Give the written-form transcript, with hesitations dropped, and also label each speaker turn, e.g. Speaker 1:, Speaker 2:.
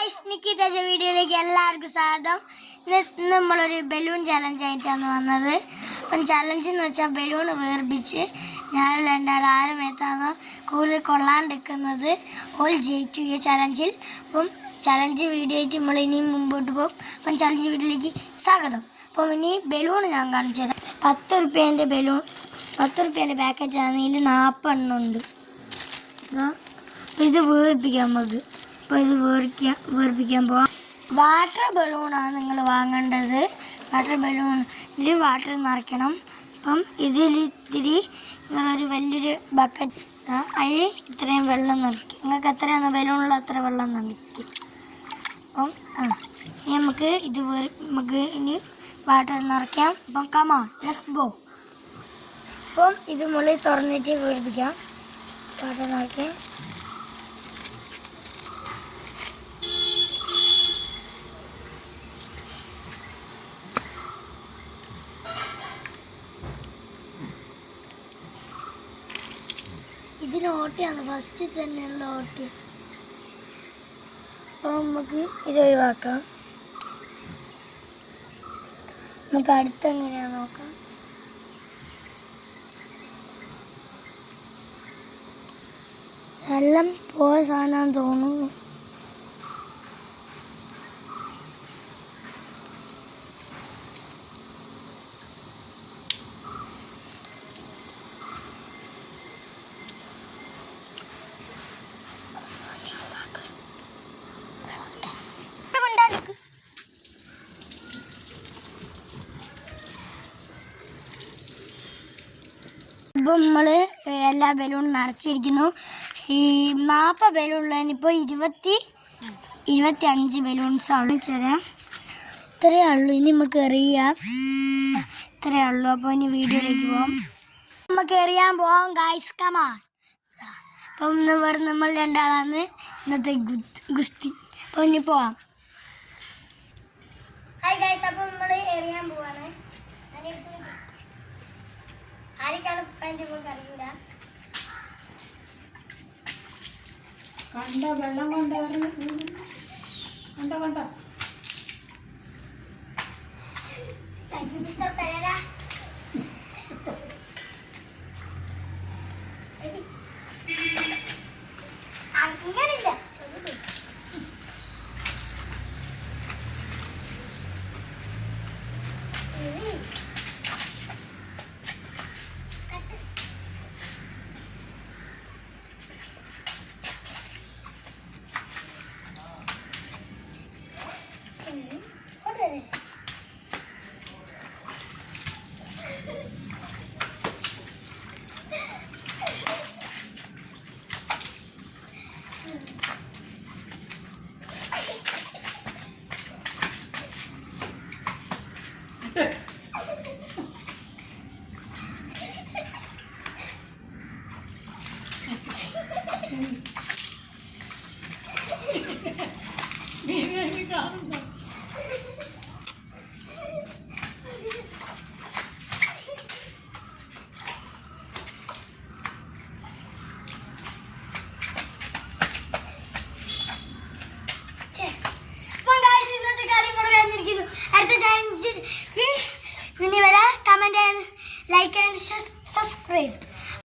Speaker 1: Guys, നിക്കിതാജ വീഡിയോയിലേക്ക് എല്ലാവർക്കും സ്വാഗതം. ഇന്ന് നമ്മളൊരു ബലൂൺ ചലഞ്ച് ആയിട്ടാണ് വന്നത്. അപ്പം ചലഞ്ച് എന്ന് വെച്ചാൽ ബലൂൺ വേർപ്പിച്ച് ഞാൻ രണ്ടാളും ആരും എത്താനോ കൂടുതൽ കൊള്ളാണ്ടിരിക്കുന്നത് ഓൾ ജയിക്കും ഈ ചലഞ്ചിൽ. അപ്പം ചലഞ്ച് വീഡിയോ ആയിട്ട് നമ്മൾ ഇനിയും മുമ്പോട്ട് പോകും. അപ്പം ചലഞ്ച് വീഡിയോയിലേക്ക് സ്വാഗതം. അപ്പം ഇനി ബലൂൺ ഞാൻ കാണിച്ചു തരാം. 10 റുപ്യേൻ്റെ ബലൂൺ, 10 റുപ്യേൻ്റെ പാക്കറ്റാണ്. ഇതിൽ 40 എണ്ണം ഉണ്ട്. ഇത് വേർപ്പിക്കാം നമുക്ക്. അപ്പോൾ ഇത് വേർപ്പിക്കാൻ പോവാം. വാട്ടർ ബലൂണാണ് നിങ്ങൾ വാങ്ങേണ്ടത്. വാട്ടർ ബലൂൺ ഇതിൽ വാട്ടർ നിറയ്ക്കണം. അപ്പം ഇതിലിത്തിരി നിങ്ങളൊരു വലിയൊരു ബക്കറ്റ് അതിൽ ഇത്രയും വെള്ളം നിറയ്ക്കും. നിങ്ങൾക്ക് എത്രയാണ് ബലൂണിൽ അത്ര വെള്ളം നിറയ്ക്കും. അപ്പം നമുക്ക് നമുക്ക് ഇനി വാട്ടർ നിറയ്ക്കാം. അപ്പം കമാൺ, ലെറ്റ്സ് ഗോ. അപ്പം ഇത് മുകളിൽ തുറന്നിട്ട് വേർപ്പിക്കാം. വാട്ടർ നിറയ്ക്കാം. ഇതിന് ഓട്ടിയാണ് ഫസ്റ്റ് തന്നെയുള്ള ഓട്ടി. അപ്പോൾ നമുക്ക് ഇത് ഒഴിവാക്കാം. നമുക്ക് അടുത്തെങ്ങനെയാണെന്ന് നോക്കാം. എല്ലാം പോയ സാധനം തോന്നുന്നു. ഇപ്പം നമ്മൾ എല്ലാ ബലൂണും നിറച്ചിരിക്കുന്നു. ഈ 40 ബലൂണിപ്പോൾ 25 ബലൂൺസ് ആണ് തരാം. ഇത്രയേ ഉള്ളൂ. ഇനി നമുക്ക് എറിയാം. ഇത്രയേ ഉള്ളൂ. അപ്പോൾ ഇനി വീഡിയോയിലേക്ക് പോകാം. നമുക്ക് എറിയാൻ പോവാം ഗൈസ്, കമാൺ. അപ്പം നമ്മൾ രണ്ടാളാണ് ഇന്നത്തെ ഗുസ്തി. അപ്പോൾ ഇനി പോവാം. ഹായ് ഗൈസ്, അപ്പോൾ നമ്മൾ എറിയാൻ പോവാണ്. ആർക്കാണ് അറിയില്ല.
Speaker 2: കണ്ട വെള്ളം കണ്ട